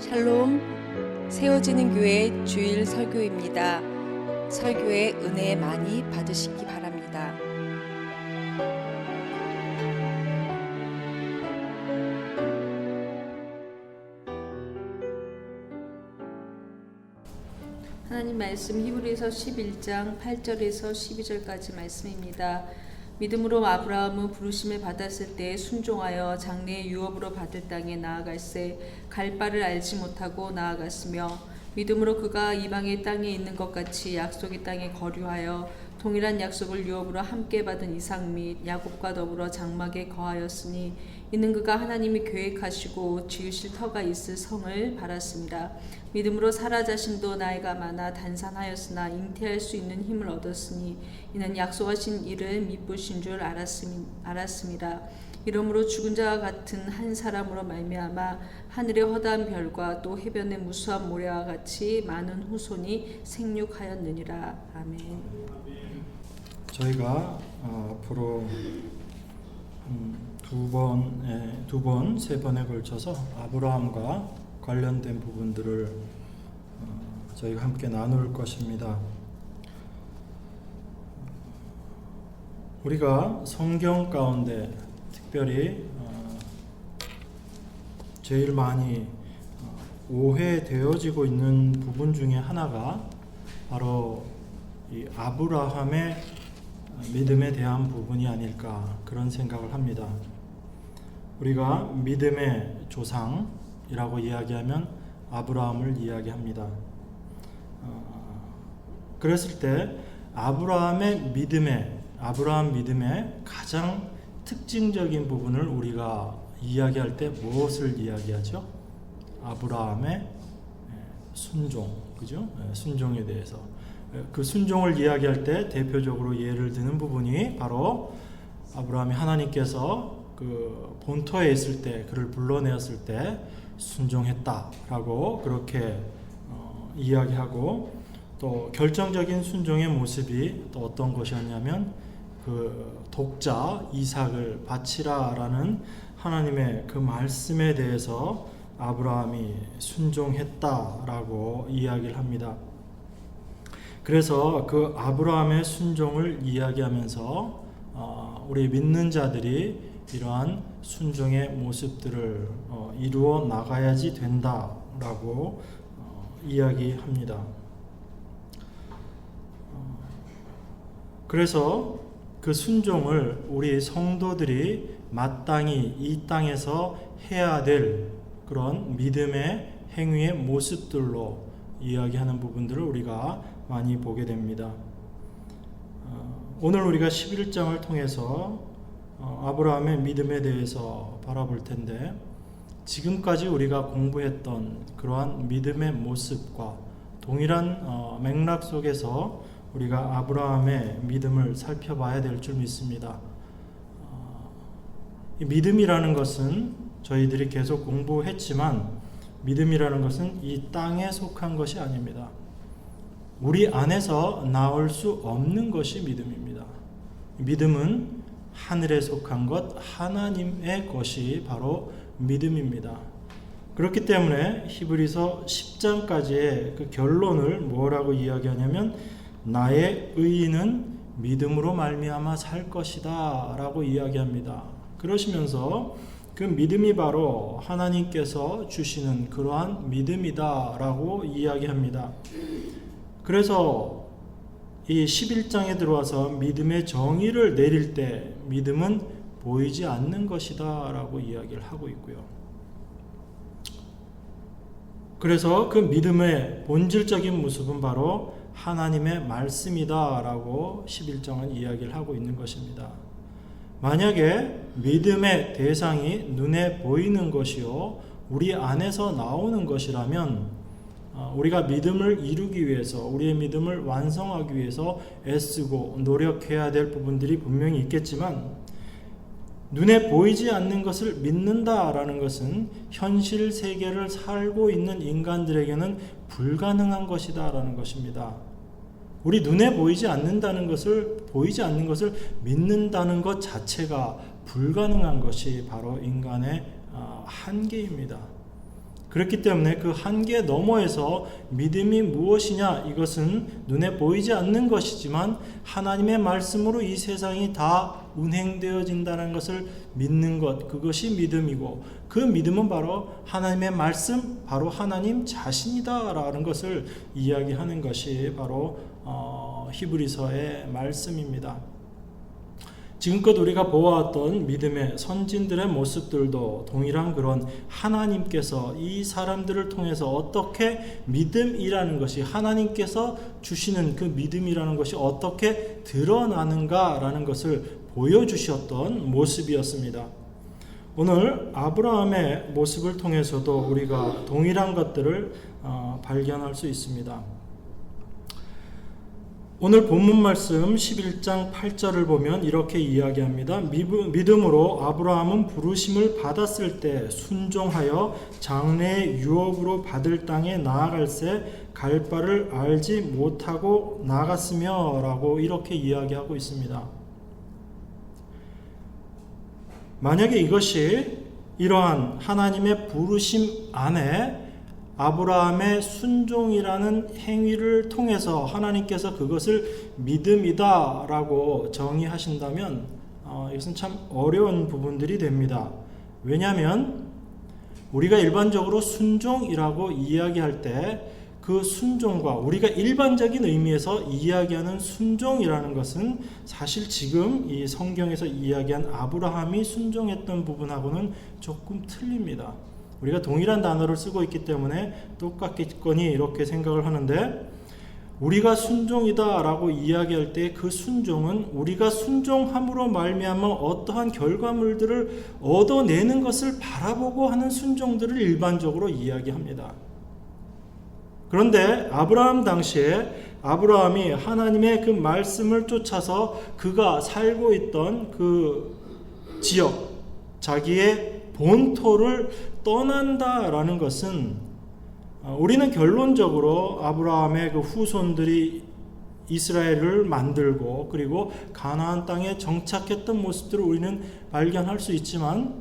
샬롬, 세워지는 교회 주일 설교입니다. 설교에 은혜 많이 받으시기 바랍니다. 하나님 말씀 히브리서 11장 8절에서 12절까지 말씀입니다. 믿음으로 아브라함은 부르심을 받았을 때 순종하여 장래의 유업으로 받을 땅에 나아갈새 갈 바를 알지 못하고 나아갔으며 믿음으로 그가 이방의 땅에 있는 것 같이 약속의 땅에 거류하여 동일한 약속을 유업으로 함께 받은 이삭 및 야곱과 더불어 장막에 거하였으니 이는 그가 하나님이 계획하시고 지으실 터가 있을 성을 바랐습니다. 믿음으로 사라 자신도 나이가 많아 단산하였으나 잉태할 수 있는 힘을 얻었으니 이는 약속하신 이를 미쁘신 줄 알았습니다. 이러므로 죽은 자와 같은 한 사람으로 말미암아 하늘의 허다한 별과 또 해변의 무수한 모래와 같이 많은 후손이 생육하였느니라. 아멘. 저희가 앞으로 세 번에 걸쳐서 아브라함과 관련된 부분들을 저희가 함께 나눌 것입니다. 우리가 성경 가운데 특별히 제일 많이 오해되어지고 있는 부분 중에 하나가 바로 이 아브라함의 믿음에 대한 부분이 아닐까 그런 생각을 합니다. 우리가 믿음의 조상이라고 이야기하면 아브라함을 이야기합니다. 그랬을 때 아브라함 믿음의 가장 특징적인 부분을 우리가 이야기할 때 무엇을 이야기하죠? 아브라함의 순종, 그죠? 순종에 대해서. 그 순종을 이야기할 때 대표적으로 예를 드는 부분이 바로 아브라함이 하나님께서 그 본토에 있을 때 그를 불러내었을 때 순종했다라고 그렇게 이야기하고, 또 결정적인 순종의 모습이 또 어떤 것이었냐면 그 독자 이삭을 바치라라는 하나님의 그 말씀에 대해서 아브라함이 순종했다라고 이야기를 합니다. 그래서 그 아브라함의 순종을 이야기하면서 우리 믿는 자들이 이러한 순종의 모습들을 이루어 나가야지 된다라고 이야기합니다. 그래서 그 순종을 우리 성도들이 마땅히 이 땅에서 해야 될 그런 믿음의 행위의 모습들로 이야기하는 부분들을 우리가 많이 보게 됩니다. 오늘 우리가 11장을 통해서 아브라함의 믿음에 대해서 바라볼 텐데, 지금까지 우리가 공부했던 그러한 믿음의 모습과 동일한 맥락 속에서 우리가 아브라함의 믿음을 살펴봐야 될 줄 믿습니다. 이 믿음이라는 것은 저희들이 계속 공부했지만 믿음이라는 것은 이 땅에 속한 것이 아닙니다. 우리 안에서 나올 수 없는 것이 믿음입니다. 믿음은 하늘에 속한 것, 하나님의 것이 바로 믿음입니다. 그렇기 때문에 히브리서 10장까지의 그 결론을 뭐라고 이야기하냐면 나의 의인은 믿음으로 말미암아 살 것이다 라고 이야기합니다. 그러시면서 그 믿음이 바로 하나님께서 주시는 그러한 믿음이다 라고 이야기합니다. 그래서 이 11장에 들어와서 믿음의 정의를 내릴 때 믿음은 보이지 않는 것이다 라고 이야기를 하고 있고요. 그래서 그 믿음의 본질적인 모습은 바로 하나님의 말씀이다 라고 11장은 이야기를 하고 있는 것입니다. 만약에 믿음의 대상이 눈에 보이는 것이요 우리 안에서 나오는 것이라면 우리가 믿음을 이루기 위해서, 우리의 믿음을 완성하기 위해서 애쓰고 노력해야 될 부분들이 분명히 있겠지만, 눈에 보이지 않는 것을 믿는다라는 것은 현실 세계를 살고 있는 인간들에게는 불가능한 것이다라는 것입니다. 우리 눈에 보이지 않는 것을 믿는다는 것 자체가 불가능한 것이 바로 인간의 한계입니다. 그렇기 때문에 그 한계 너머에서 믿음이 무엇이냐, 이것은 눈에 보이지 않는 것이지만 하나님의 말씀으로 이 세상이 다 운행되어진다는 것을 믿는 것, 그것이 믿음이고, 그 믿음은 바로 하나님의 말씀, 바로 하나님 자신이다라는 것을 이야기하는 것이 바로 히브리서의 말씀입니다. 지금껏 우리가 보아왔던 믿음의 선진들의 모습들도 동일한 그런 하나님께서 이 사람들을 통해서 어떻게 믿음이라는 것이, 하나님께서 주시는 그 믿음이라는 것이 어떻게 드러나는가라는 것을 보여주셨던 모습이었습니다. 오늘 아브라함의 모습을 통해서도 우리가 동일한 것들을 발견할 수 있습니다. 오늘 본문 말씀 11장 8절을 보면 이렇게 이야기합니다. 믿음으로 아브라함은 부르심을 받았을 때 순종하여 장래의 유업으로 받을 땅에 나아갈새 갈 바를 알지 못하고 나갔으며 라고 이렇게 이야기하고 있습니다. 만약에 이것이 이러한 하나님의 부르심 안에 아브라함의 순종이라는 행위를 통해서 하나님께서 그것을 믿음이다 라고 정의하신다면 이것은 참 어려운 부분들이 됩니다. 왜냐하면 우리가 일반적으로 순종이라고 이야기할 때 그 순종과 우리가 일반적인 의미에서 이야기하는 순종이라는 것은 사실 지금 이 성경에서 이야기한 아브라함이 순종했던 부분하고는 조금 틀립니다. 우리가 동일한 단어를 쓰고 있기 때문에 똑같겠거니 이렇게 생각을 하는데, 우리가 순종이다 라고 이야기할 때 그 순종은 우리가 순종함으로 말미암아 어떠한 결과물들을 얻어내는 것을 바라보고 하는 순종들을 일반적으로 이야기합니다. 그런데 아브라함 당시에 아브라함이 하나님의 그 말씀을 쫓아서 그가 살고 있던 그 지역, 자기의 본토를 떠난다라는 것은 우리는 결론적으로 아브라함의 그 후손들이 이스라엘을 만들고 그리고 가나안 땅에 정착했던 모습들을 우리는 발견할 수 있지만,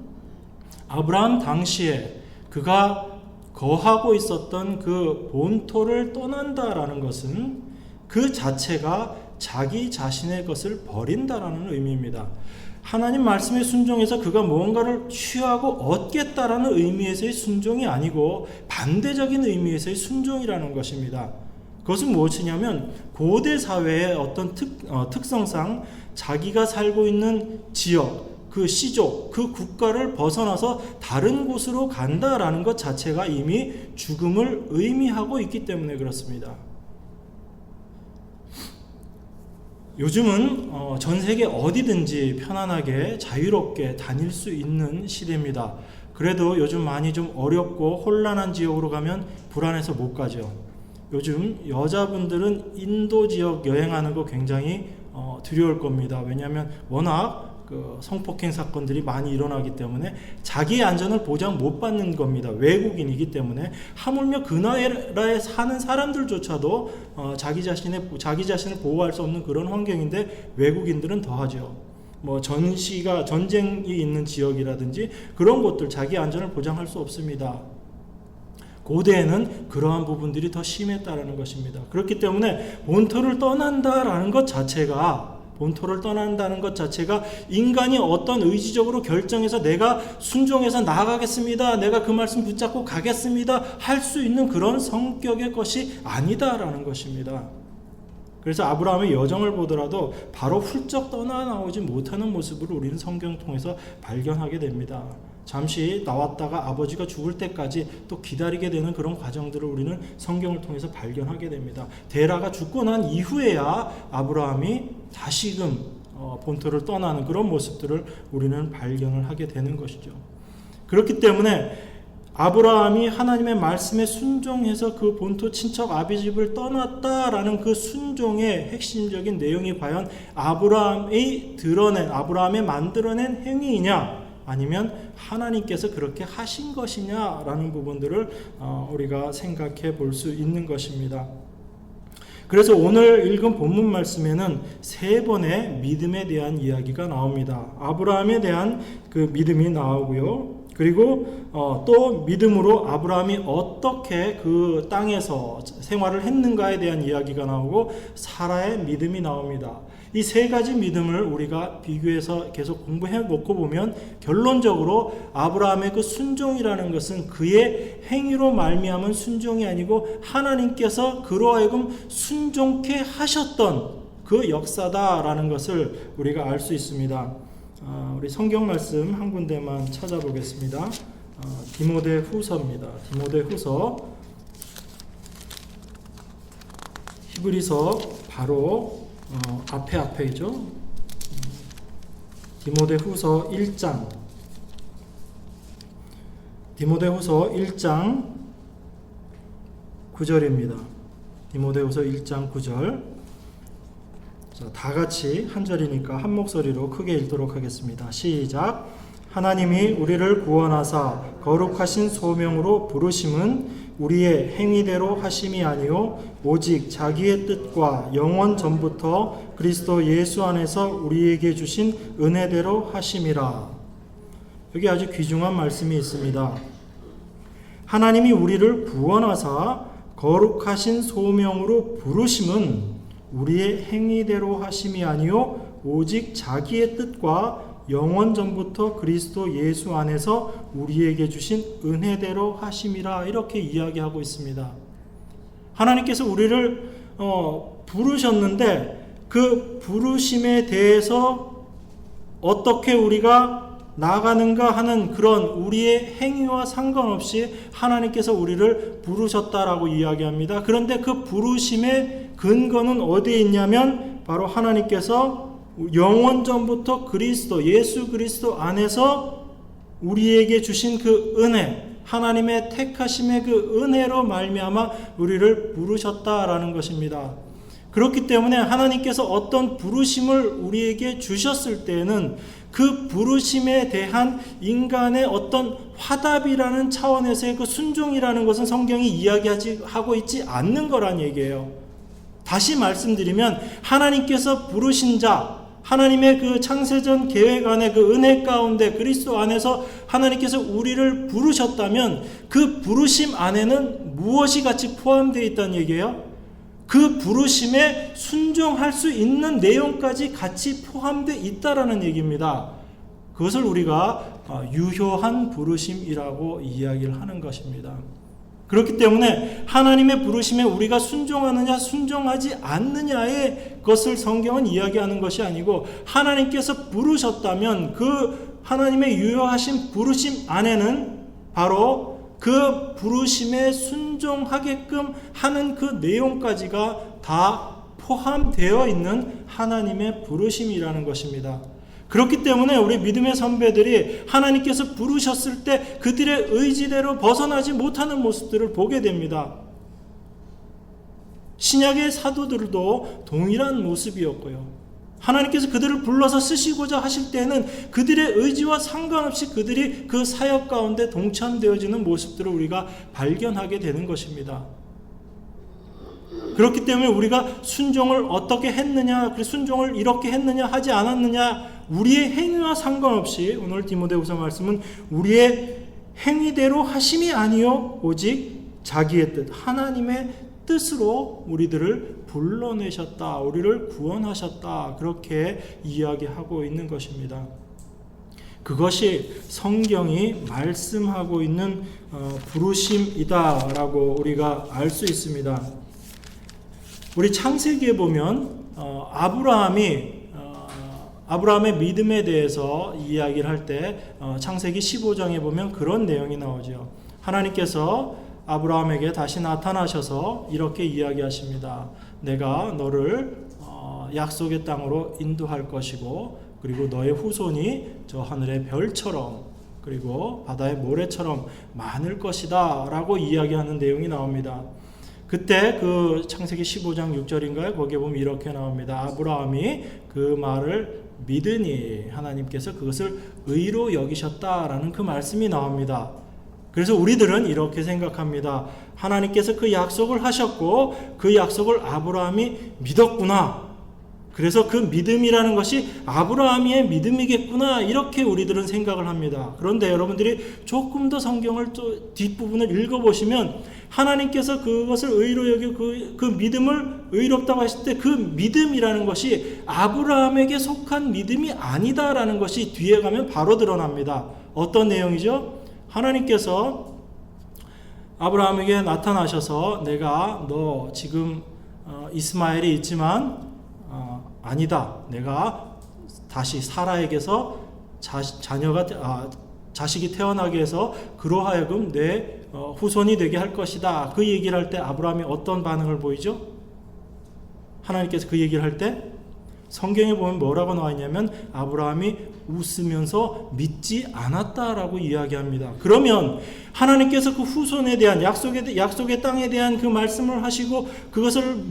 아브라함 당시에 그가 거하고 있었던 그 본토를 떠난다라는 것은 그 자체가 자기 자신의 것을 버린다라는 의미입니다. 하나님 말씀에 순종해서 그가 무언가를 취하고 얻겠다라는 의미에서의 순종이 아니고 반대적인 의미에서의 순종이라는 것입니다. 그것은 무엇이냐면 고대 사회의 어떤 특성상 자기가 살고 있는 지역, 그 시족, 그 국가를 벗어나서 다른 곳으로 간다라는 것 자체가 이미 죽음을 의미하고 있기 때문에 그렇습니다. 요즘은 전 세계 어디든지 편안하게 자유롭게 다닐 수 있는 시대입니다. 그래도 요즘 많이 좀 어렵고 혼란한 지역으로 가면 불안해서 못 가죠. 요즘 여자분들은 인도 지역 여행하는 거 굉장히 두려울 겁니다. 왜냐하면 워낙 그 성폭행 사건들이 많이 일어나기 때문에 자기의 안전을 보장 못 받는 겁니다. 외국인이기 때문에. 하물며 그 나라에 사는 사람들조차도 자기 자신을 보호할 수 없는 그런 환경인데 외국인들은 더하죠. 뭐 전쟁이 있는 지역이라든지 그런 곳들 자기 안전을 보장할 수 없습니다. 고대에는 그러한 부분들이 더 심했다라는 것입니다. 그렇기 때문에 본토를 떠난다라는 것 자체가, 본토를 떠난다는 것 자체가 인간이 어떤 의지적으로 결정해서 내가 순종해서 나아가겠습니다, 내가 그 말씀 붙잡고 가겠습니다 할 수 있는 그런 성격의 것이 아니다라는 것입니다. 그래서 아브라함의 여정을 보더라도 바로 훌쩍 떠나나오지 못하는 모습을 우리는 성경을 통해서 발견하게 됩니다. 잠시 나왔다가 아버지가 죽을 때까지 또 기다리게 되는 그런 과정들을 우리는 성경을 통해서 발견하게 됩니다. 데라가 죽고 난 이후에야 아브라함이 다시금 본토를 떠나는 그런 모습들을 우리는 발견을 하게 되는 것이죠. 그렇기 때문에 아브라함이 하나님의 말씀에 순종해서 그 본토 친척 아비집을 떠났다라는 그 순종의 핵심적인 내용이 과연 아브라함이 만들어낸 행위이냐, 아니면 하나님께서 그렇게 하신 것이냐라는 부분들을 우리가 생각해 볼 수 있는 것입니다. 그래서 오늘 읽은 본문 말씀에는 3번의 믿음에 대한 이야기가 나옵니다. 아브라함에 대한 그 믿음이 나오고요, 그리고 또 믿음으로 아브라함이 어떻게 그 땅에서 생활을 했는가에 대한 이야기가 나오고 사라의 믿음이 나옵니다. 이 세 가지 믿음을 우리가 비교해서 계속 공부해 놓고 보면 결론적으로 아브라함의 그 순종이라는 것은 그의 행위로 말미암은 순종이 아니고 하나님께서 그로 하여금 순종케 하셨던 그 역사다라는 것을 우리가 알 수 있습니다. 우리 성경 말씀 한 군데만 찾아보겠습니다. 디모데 후서입니다. 디모데 후서 히브리서 바로 앞에죠. 디모데 후서 1장 디모데 후서 1장 9절입니다. 디모데 후서 1장 9절. 자, 다 같이 한 절이니까 한 목소리로 크게 읽도록 하겠습니다. 시작. 하나님이 우리를 구원하사 거룩하신 소명으로 부르심은 우리의 행위대로 하심이 아니요 오직 자기의 뜻과 영원 전부터 그리스도 예수 안에서 우리에게 주신 은혜대로 하심이라. 여기 아주 귀중한 말씀이 있습니다. 하나님이 우리를 구원하사 거룩하신 소명으로 부르심은 우리의 행위대로 하심이 아니요 오직 자기의 뜻과 영원 전부터 그리스도 예수 안에서 우리에게 주신 은혜대로 하심이라. 이렇게 이야기하고 있습니다. 하나님께서 우리를 부르셨는데 그 부르심에 대해서 어떻게 우리가 나아가는가 하는 그런 우리의 행위와 상관없이 하나님께서 우리를 부르셨다라고 이야기합니다. 그런데 그 부르심의 근거는 어디에 있냐면 바로 하나님께서 영원 전부터 그리스도 예수 그리스도 안에서 우리에게 주신 그 은혜, 하나님의 택하심의 그 은혜로 말미암아 우리를 부르셨다라는 것입니다. 그렇기 때문에 하나님께서 어떤 부르심을 우리에게 주셨을 때에는 그 부르심에 대한 인간의 어떤 화답이라는 차원에서의 그 순종이라는 것은 성경이 이야기하고 있지 않는 거란 얘기예요. 다시 말씀드리면 하나님께서 부르신 자, 하나님의 그 창세전 계획 안에 그 은혜 가운데 그리스도 안에서 하나님께서 우리를 부르셨다면 그 부르심 안에는 무엇이 같이 포함되어 있다는 얘기예요? 그 부르심에 순종할 수 있는 내용까지 같이 포함되어 있다라는 얘기입니다. 그것을 우리가 유효한 부르심이라고 이야기를 하는 것입니다. 그렇기 때문에 하나님의 부르심에 우리가 순종하느냐 순종하지 않느냐의 것을 성경은 이야기하는 것이 아니고 하나님께서 부르셨다면 그 하나님의 유효하신 부르심 안에는 바로 그 부르심에 순종하게끔 하는 그 내용까지가 다 포함되어 있는 하나님의 부르심이라는 것입니다. 그렇기 때문에 우리 믿음의 선배들이 하나님께서 부르셨을 때 그들의 의지대로 벗어나지 못하는 모습들을 보게 됩니다. 신약의 사도들도 동일한 모습이었고요. 하나님께서 그들을 불러서 쓰시고자 하실 때는 그들의 의지와 상관없이 그들이 그 사역 가운데 동참되어지는 모습들을 우리가 발견하게 되는 것입니다. 그렇기 때문에 우리가 순종을 어떻게 했느냐, 순종을 이렇게 했느냐 하지 않았느냐, 우리의 행위와 상관없이 오늘 디모데후서 말씀은 우리의 행위대로 하심이 아니요 오직 자기의 뜻, 하나님의 뜻으로 우리들을 불러내셨다, 우리를 구원하셨다, 그렇게 이야기하고 있는 것입니다. 그것이 성경이 말씀하고 있는 부르심이다라고 우리가 알 수 있습니다. 우리 창세기에 보면 아브라함의 믿음에 대해서 이야기를 할 때 창세기 15장에 보면 그런 내용이 나오죠. 하나님께서 아브라함에게 다시 나타나셔서 이렇게 이야기하십니다. 내가 너를 약속의 땅으로 인도할 것이고 그리고 너의 후손이 저 하늘의 별처럼 그리고 바다의 모래처럼 많을 것이다 라고 이야기하는 내용이 나옵니다. 그때 그 창세기 15장 6절인가요? 거기에 보면 이렇게 나옵니다. 아브라함이 그 말을 믿으니 하나님께서 그것을 의로 여기셨다라는 그 말씀이 나옵니다. 그래서 우리들은 이렇게 생각합니다. 하나님께서 그 약속을 하셨고 그 약속을 아브라함이 믿었구나. 그래서 그 믿음이라는 것이 아브라함의 믿음이겠구나 이렇게 우리들은 생각을 합니다. 그런데 여러분들이 조금 더 성경을 또 뒷부분을 읽어보시면 하나님께서 그것을 의로 여기고 그 믿음을 의롭다고 하실 때 그 믿음이라는 것이 아브라함에게 속한 믿음이 아니다라는 것이 뒤에 가면 바로 드러납니다. 어떤 내용이죠? 하나님께서 아브라함에게 나타나셔서 내가 너 지금 이스마엘이 있지만 아니다. 내가 다시 사라에게서 자식이 태어나게 해서 그로 하여금 내 후손이 되게 할 것이다. 그 얘기를 할 때 아브라함이 어떤 반응을 보이죠? 하나님께서 그 얘기를 할 때 성경에 보면 뭐라고 나와 있냐면 아브라함이 웃으면서 믿지 않았다라고 이야기합니다. 그러면 하나님께서 그 후손에 대한 약속의 땅에 대한 그 말씀을 하시고 그것을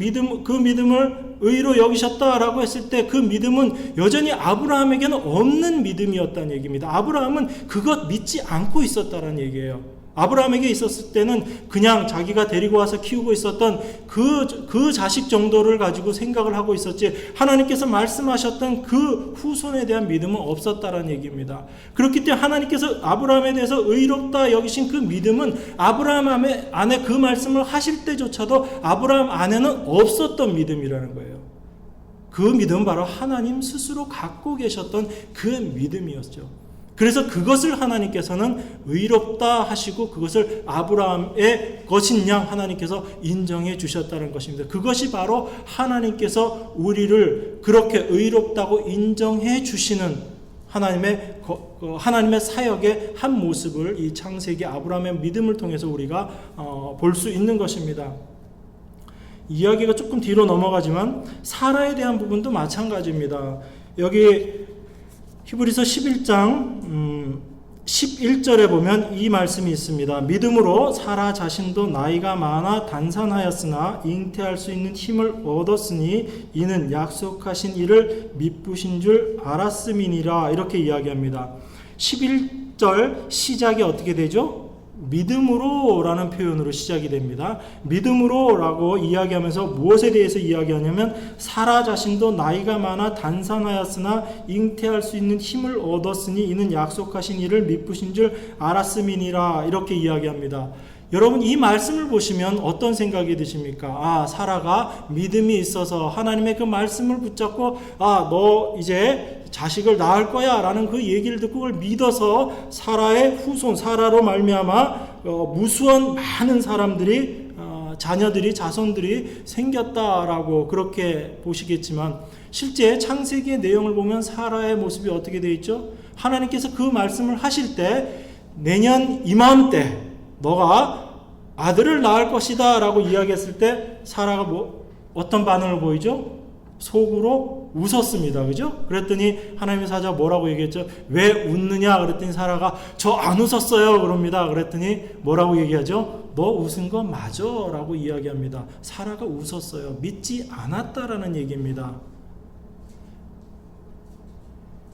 그 믿음을 의로 여기셨다라고 했을 때 그 믿음은 여전히 아브라함에게는 없는 믿음이었다는 얘기입니다. 아브라함은 그것 믿지 않고 있었다라는 얘기예요. 아브라함에게 있었을 때는 그냥 자기가 데리고 와서 키우고 있었던 그 자식 정도를 가지고 생각을 하고 있었지 하나님께서 말씀하셨던 그 후손에 대한 믿음은 없었다라는 얘기입니다. 그렇기 때문에 하나님께서 아브라함에 대해서 의롭다 여기신 그 믿음은 아브라함 안에 그 말씀을 하실 때조차도 아브라함 안에는 없었던 믿음이라는 거예요. 그 믿음은 바로 하나님 스스로 갖고 계셨던 그 믿음이었죠. 그래서 그것을 하나님께서는 의롭다 하시고 그것을 아브라함의 것인 양 하나님께서 인정해 주셨다는 것입니다. 그것이 바로 하나님께서 우리를 그렇게 의롭다고 인정해 주시는 하나님의 사역의 한 모습을 이 창세기 아브라함의 믿음을 통해서 우리가 볼 수 있는 것입니다. 이야기가 조금 뒤로 넘어가지만 사라에 대한 부분도 마찬가지입니다. 여기 히브리서 11장 11절에 보면 이 말씀이 있습니다. 믿음으로 사라 자신도 나이가 많아 단산하였으나 잉태할 수 있는 힘을 얻었으니 이는 약속하신 이를 미쁘신 줄 알았음이니라 이렇게 이야기합니다. 11절 시작이 어떻게 되죠? 믿음으로 라는 표현으로 시작이 됩니다. 믿음으로 라고 이야기하면서 무엇에 대해서 이야기하냐면 사라 자신도 나이가 많아 단산하였으나 잉태할 수 있는 힘을 얻었으니 이는 약속하신 이를 미쁘신 줄 알았음이니라 이렇게 이야기합니다. 여러분 이 말씀을 보시면 어떤 생각이 드십니까? 사라가 믿음이 있어서 하나님의 그 말씀을 붙잡고 너 이제 자식을 낳을 거야 라는 그 얘기를 듣고 그걸 믿어서 사라의 후손 사라로 말미암아 무수한 많은 사람들이 자손들이 생겼다라고 그렇게 보시겠지만 실제 창세기의 내용을 보면 사라의 모습이 어떻게 되어 있죠? 하나님께서 그 말씀을 하실 때 내년 이맘때 너가 아들을 낳을 것이다 라고 이야기했을 때 사라가 어떤 반응을 보이죠? 속으로 웃었습니다. 그죠? 그랬더니 하나님의 사자가 뭐라고 얘기했죠? 왜 웃느냐? 그랬더니 사라가 저 안 웃었어요. 그럽니다. 그랬더니 뭐라고 얘기하죠? 너 웃은 거 맞아 라고 이야기합니다. 사라가 웃었어요. 믿지 않았다라는 얘기입니다.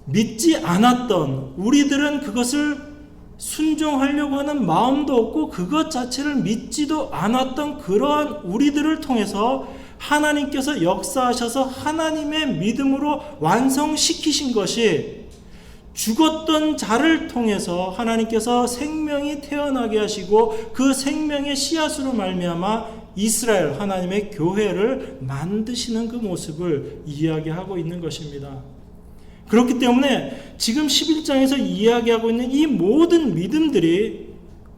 믿지 않았던 우리들은 그것을 순종하려고 하는 마음도 없고 그것 자체를 믿지도 않았던 그러한 우리들을 통해서 하나님께서 역사하셔서 하나님의 믿음으로 완성시키신 것이 죽었던 자를 통해서 하나님께서 생명이 태어나게 하시고 그 생명의 씨앗으로 말미암아 이스라엘 하나님의 교회를 만드시는 그 모습을 이야기하고 있는 것입니다. 그렇기 때문에 지금 11장에서 이야기하고 있는 이 모든 믿음들이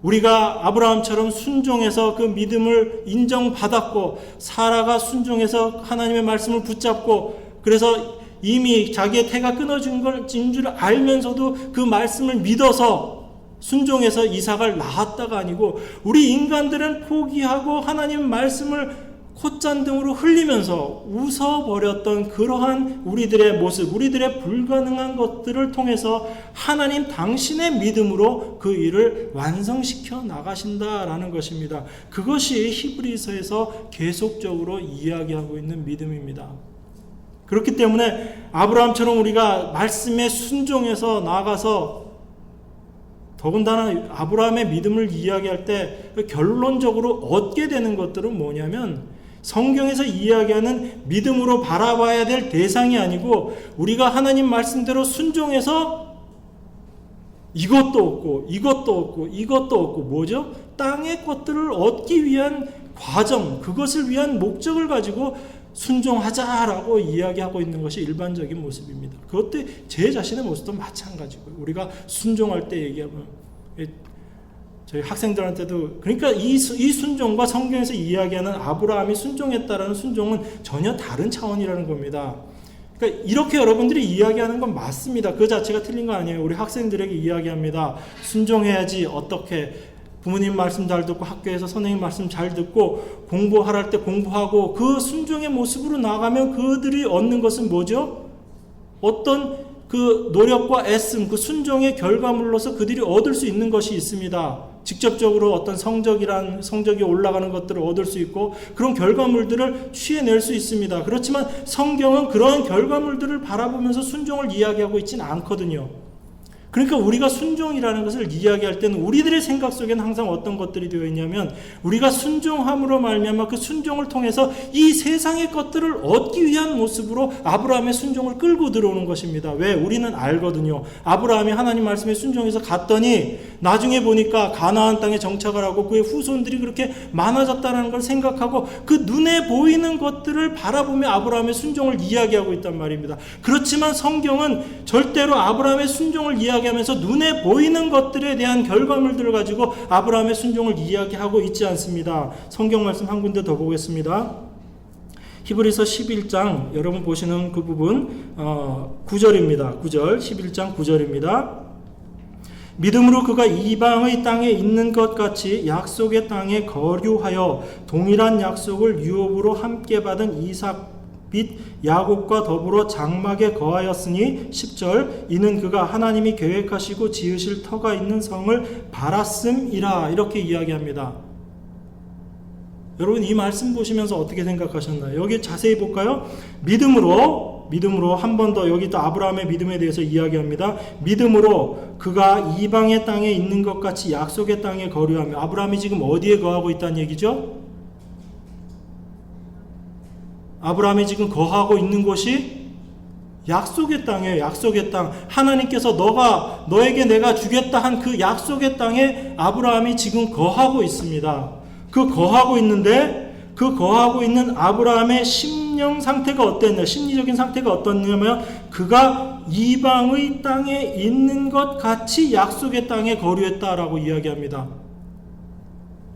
우리가 아브라함처럼 순종해서 그 믿음을 인정받았고 사라가 순종해서 하나님의 말씀을 붙잡고 그래서 이미 자기의 태가 끊어진 줄 알면서도 그 말씀을 믿어서 순종해서 이삭을 낳았다가 아니고 우리 인간들은 포기하고 하나님의 말씀을 콧잔등으로 흘리면서 웃어버렸던 그러한 우리들의 모습, 우리들의 불가능한 것들을 통해서 하나님 당신의 믿음으로 그 일을 완성시켜 나가신다라는 것입니다. 그것이 히브리서에서 계속적으로 이야기하고 있는 믿음입니다. 그렇기 때문에 아브라함처럼 우리가 말씀에 순종해서 나아가서 더군다나 아브라함의 믿음을 이야기할 때 결론적으로 얻게 되는 것들은 뭐냐면 성경에서 이야기하는 믿음으로 바라봐야 될 대상이 아니고 우리가 하나님 말씀대로 순종해서 이것도 얻고 이것도 얻고 이것도 얻고 뭐죠? 땅의 것들을 얻기 위한 과정, 그것을 위한 목적을 가지고 순종하자라고 이야기하고 있는 것이 일반적인 모습입니다. 그것도 제 자신의 모습도 마찬가지고요. 우리가 순종할 때 얘기하면 저희 학생들한테도 그러니까 이 순종과 성경에서 이야기하는 아브라함이 순종했다라는 순종은 전혀 다른 차원이라는 겁니다. 그러니까 이렇게 여러분들이 이야기하는 건 맞습니다. 그 자체가 틀린 거 아니에요. 우리 학생들에게 이야기합니다. 순종해야지. 어떻게 부모님 말씀 잘 듣고 학교에서 선생님 말씀 잘 듣고 공부할 때 공부하고 그 순종의 모습으로 나가면 그들이 얻는 것은 뭐죠? 어떤 그 노력과 애씀, 그 순종의 결과물로서 그들이 얻을 수 있는 것이 있습니다. 직접적으로 어떤 성적이 올라가는 것들을 얻을 수 있고 그런 결과물들을 취해낼 수 있습니다. 그렇지만 성경은 그러한 결과물들을 바라보면서 순종을 이야기하고 있지는 않거든요. 그러니까 우리가 순종이라는 것을 이야기할 때는 우리들의 생각 속에는 항상 어떤 것들이 되어 있냐면 우리가 순종함으로 말미암아 그 순종을 통해서 이 세상의 것들을 얻기 위한 모습으로 아브라함의 순종을 끌고 들어오는 것입니다. 왜? 우리는 알거든요. 아브라함이 하나님 말씀에 순종해서 갔더니 나중에 보니까 가나안 땅에 정착을 하고 그의 후손들이 그렇게 많아졌다는 걸 생각하고 그 눈에 보이는 것들을 바라보며 아브라함의 순종을 이야기하고 있단 말입니다. 그렇지만 성경은 절대로 아브라함의 순종을 이야기하면서 눈에 보이는 것들에 대한 결과물들을 가지고 아브라함의 순종을 이야기하고 있지 않습니다. 성경 말씀 한 군데 더 보겠습니다. 히브리서 11장 여러분 보시는 그 부분 9절입니다. 9절 11장 9절입니다. 믿음으로 그가 이방의 땅에 있는 것 같이 약속의 땅에 거류하여 동일한 약속을 유업으로 함께 받은 이삭 및 야곱과 더불어 장막에 거하였으니 10절 이는 그가 하나님이 계획하시고 지으실 터가 있는 성을 바랐음이라 이렇게 이야기합니다. 여러분 이 말씀 보시면서 어떻게 생각하셨나요? 여기 자세히 볼까요? 믿음으로 한 번 더 여기 또 아브라함의 믿음에 대해서 이야기합니다. 믿음으로 그가 이방의 땅에 있는 것 같이 약속의 땅에 거류하며 아브라함이 지금 어디에 거하고 있다는 얘기죠? 아브라함이 지금 거하고 있는 곳이 약속의 땅이에요. 약속의 땅. 하나님께서 너에게 내가 주겠다 한 그 약속의 땅에 아브라함이 지금 거하고 있습니다. 그 거하고 있는데 그 거하고 있는 아브라함의 심령 상태가 어땠냐? 심리적인 상태가 어떻냐면 그가 이방의 땅에 있는 것 같이 약속의 땅에 거류했다라고 이야기합니다.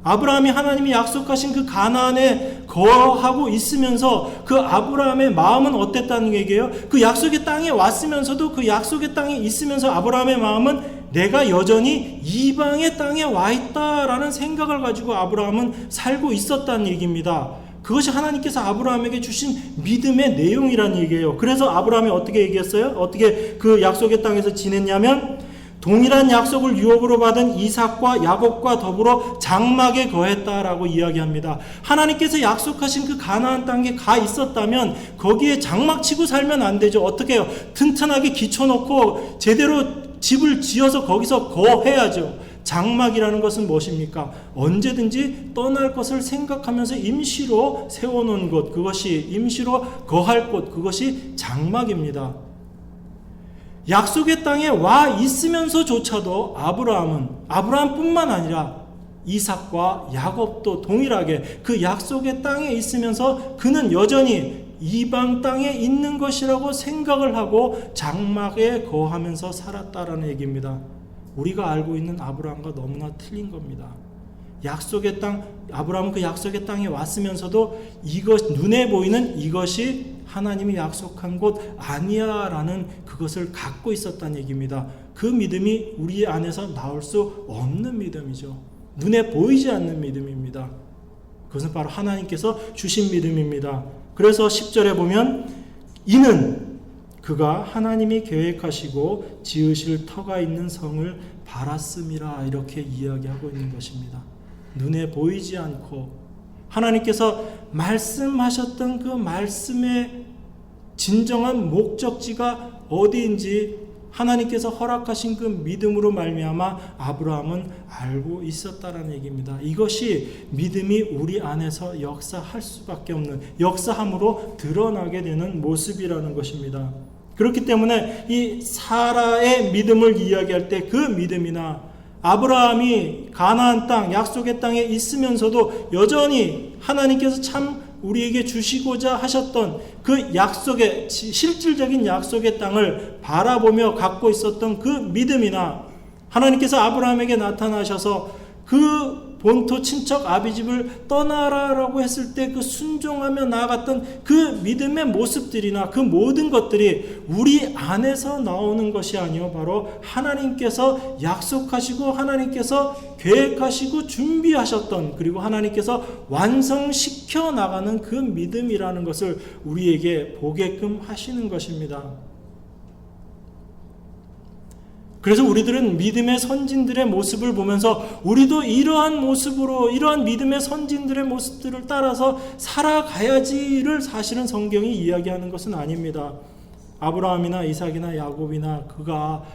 아브라함이 하나님이 약속하신 그 가나안에 거하고 있으면서 그 아브라함의 마음은 어땠다는 얘기예요? 그 약속의 땅에 왔으면서도 그 약속의 땅에 있으면서 아브라함의 마음은 내가 여전히 이방의 땅에 와 있다라는 생각을 가지고 아브라함은 살고 있었다는 얘기입니다. 그것이 하나님께서 아브라함에게 주신 믿음의 내용이라는 얘기예요. 그래서 아브라함이 어떻게 얘기했어요? 어떻게 그 약속의 땅에서 지냈냐면 동일한 약속을 유업으로 받은 이삭과 야곱과 더불어 장막에 거했다라고 이야기합니다. 하나님께서 약속하신 그 가나안 땅에 가 있었다면 거기에 장막 치고 살면 안 되죠. 어떻게 해요? 튼튼하게 기쳐놓고 제대로 집을 지어서 거기서 거해야죠. 장막이라는 것은 무엇입니까? 언제든지 떠날 것을 생각하면서 임시로 세워놓은 곳, 그것이 임시로 거할 곳, 그것이 장막입니다. 약속의 땅에 와 있으면서조차도 아브라함뿐만 아니라 이삭과 야곱도 동일하게 그 약속의 땅에 있으면서 그는 여전히 이방 땅에 있는 것이라고 생각을 하고 장막에 거하면서 살았다라는 얘기입니다. 우리가 알고 있는 아브라함과 너무나 틀린 겁니다. 약속의 땅, 아브라함은 그 약속의 땅에 왔으면서도 눈에 보이는 이것이 하나님이 약속한 곳 아니야 라는 그것을 갖고 있었다는 얘기입니다. 그 믿음이 우리 안에서 나올 수 없는 믿음이죠. 눈에 보이지 않는 믿음입니다. 그것은 바로 하나님께서 주신 믿음입니다. 그래서 10절에 보면 이는 그가 하나님이 계획하시고 지으실 터가 있는 성을 바랐음이라 이렇게 이야기하고 있는 것입니다. 눈에 보이지 않고 하나님께서 말씀하셨던 그 말씀의 진정한 목적지가 어디인지 하나님께서 허락하신 그 믿음으로 말미암아 아브라함은 알고 있었다라는 얘기입니다. 이것이 믿음이 우리 안에서 역사할 수밖에 없는, 역사함으로 드러나게 되는 모습이라는 것입니다. 그렇기 때문에 이 사라의 믿음을 이야기할 때 그 믿음이나 아브라함이 가나안 땅, 약속의 땅에 있으면서도 여전히 하나님께서 참 우리에게 주시고자 하셨던 그 약속의, 실질적인 약속의 땅을 바라보며 갖고 있었던 그 믿음이나 하나님께서 아브라함에게 나타나셔서 그 본토 친척 아비집을 떠나라라고 했을 때 그 순종하며 나아갔던 그 믿음의 모습들이나 그 모든 것들이 우리 안에서 나오는 것이 아니요 바로 하나님께서 약속하시고 하나님께서 계획하시고 준비하셨던, 그리고 하나님께서 완성시켜 나가는 그 믿음이라는 것을 우리에게 보게끔 하시는 것입니다. 그래서 우리들은 믿음의 선진들의 모습을 보면서 우리도 이러한 모습으로, 이러한 믿음의 선진들의 모습들을 따라서 살아가야지를 사실은 성경이 이야기하는 것은 아닙니다. 아브라함이나 이삭이나 야곱이나 그가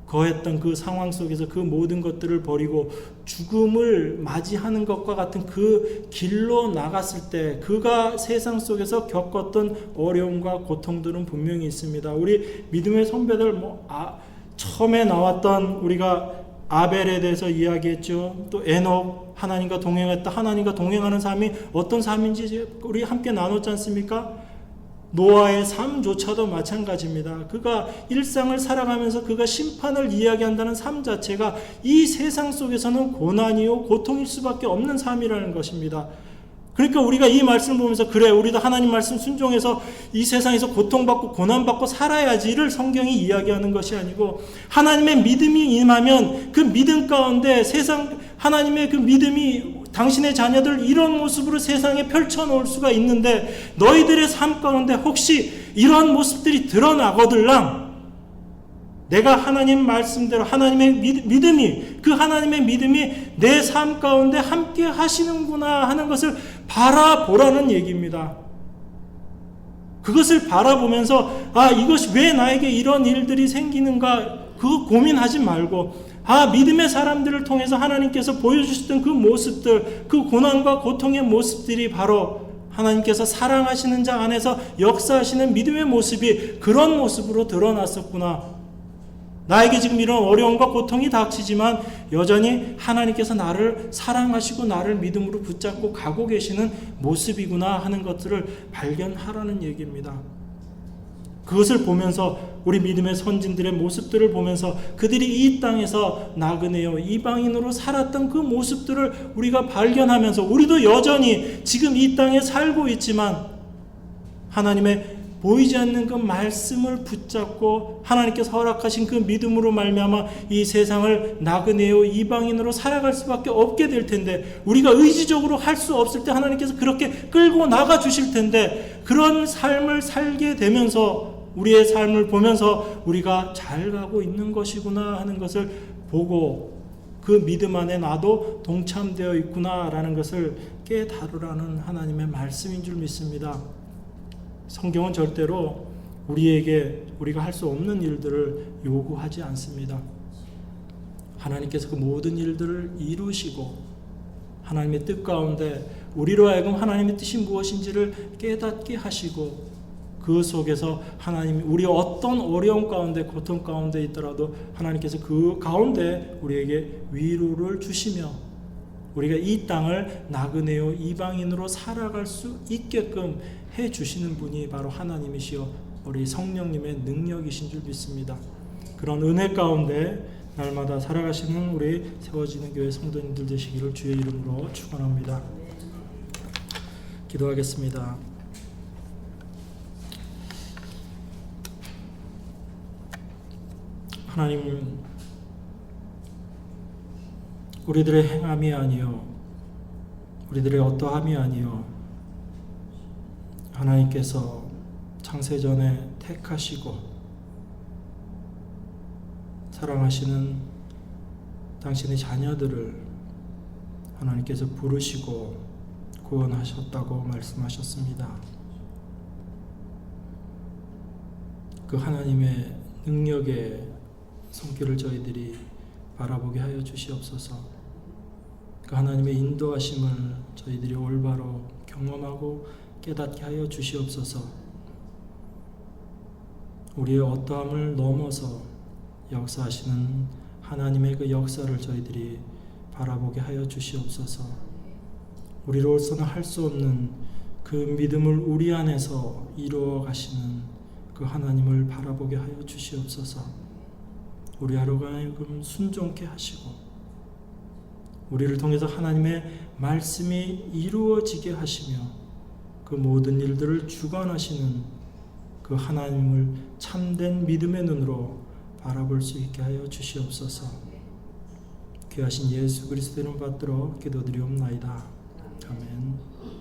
거했던 그 상황 속에서 그 모든 것들을 버리고 죽음을 맞이하는 것과 같은 그 길로 나갔을 때 그가 세상 속에서 겪었던 어려움과 고통들은 분명히 있습니다. 우리 믿음의 선배들 처음에 나왔던 우리가 아벨에 대해서 이야기했죠. 또 에녹, 하나님과 동행했다. 하나님과 동행하는 삶이 어떤 삶인지 우리 함께 나눴지 않습니까? 노아의 삶조차도 마찬가지입니다. 그가 일상을 살아가면서 그가 심판을 이야기한다는 삶 자체가 이 세상 속에서는 고난이요 고통일 수밖에 없는 삶이라는 것입니다. 그러니까 우리가 이 말씀을 보면서 그래, 우리도 하나님 말씀 순종해서 이 세상에서 고통받고 고난받고 살아야지를 성경이 이야기하는 것이 아니고, 하나님의 믿음이 임하면 그 믿음 가운데 하나님의 그 믿음이 당신의 자녀들 이런 모습으로 세상에 펼쳐놓을 수가 있는데, 너희들의 삶 가운데 혹시 이러한 모습들이 드러나거들랑 내가 하나님 말씀대로 하나님의 믿음이, 그 하나님의 믿음이 내 삶 가운데 함께 하시는구나 하는 것을 바라보라는 얘기입니다. 그것을 바라보면서 이것이 왜 나에게 이런 일들이 생기는가 그거 고민하지 말고, 믿음의 사람들을 통해서 하나님께서 보여주셨던 그 모습들, 그 고난과 고통의 모습들이 바로 하나님께서 사랑하시는 자 안에서 역사하시는 믿음의 모습이 그런 모습으로 드러났었구나. 나에게 지금 이런 어려움과 고통이 닥치지만 여전히 하나님께서 나를 사랑하시고 나를 믿음으로 붙잡고 가고 계시는 모습이구나 하는 것들을 발견하라는 얘기입니다. 그것을 보면서 우리 믿음의 선진들의 모습들을 보면서 그들이 이 땅에서 나그네요 이방인으로 살았던 그 모습들을 우리가 발견하면서 우리도 여전히 지금 이 땅에 살고 있지만 하나님의 보이지 않는 그 말씀을 붙잡고 하나님께서 허락하신 그 믿음으로 말미암아 이 세상을 나그네요 이방인으로 살아갈 수밖에 없게 될 텐데, 우리가 의지적으로 할 수 없을 때 하나님께서 그렇게 끌고 나가 주실 텐데, 그런 삶을 살게 되면서 우리의 삶을 보면서 우리가 잘 가고 있는 것이구나 하는 것을 보고 그 믿음 안에 나도 동참되어 있구나라는 것을 깨달으라는 하나님의 말씀인 줄 믿습니다. 성경은 절대로 우리에게 우리가 할 수 없는 일들을 요구하지 않습니다. 하나님께서 그 모든 일들을 이루시고 하나님의 뜻 가운데 우리로 하여금 하나님의 뜻이 무엇인지를 깨닫게 하시고, 그 속에서 하나님이 우리 어떤 어려움 가운데 고통 가운데 있더라도 하나님께서 그 가운데 우리에게 위로를 주시며 우리가 이 땅을 나그네요 이방인으로 살아갈 수 있게끔 해주시는 분이 바로 하나님이시여 우리 성령님의 능력이신 줄 믿습니다. 그런 은혜 가운데 날마다 살아가시는 우리 세워지는 교회 성도님들 되시기를 주의 이름으로 축원합니다. 기도하겠습니다. 하나님, 우리들의 행함이 아니요 우리들의 어떠함이 아니요 하나님께서 창세전에 택하시고 사랑하시는 당신의 자녀들을 하나님께서 부르시고 구원하셨다고 말씀하셨습니다. 그 하나님의 능력의 손길을 저희들이 바라보게 하여 주시옵소서. 그 하나님의 인도하심을 저희들이 올바로 경험하고 깨닫게 하여 주시옵소서. 우리의 어떠함을 넘어서 역사하시는 하나님의 그 역사를 저희들이 바라보게 하여 주시옵소서. 우리로서는 할 수 없는 그 믿음을 우리 안에서 이루어 가시는 그 하나님을 바라보게 하여 주시옵소서. 우리 하루가 하여금 순종케 하시고 우리를 통해서 하나님의 말씀이 이루어지게 하시며 그 모든 일들을 주관하시는 그 하나님을 참된 믿음의 눈으로 바라볼 수 있게 하여 주시옵소서. 귀하신 예수 그리스도 이름 받들어 기도드리옵나이다. 아멘.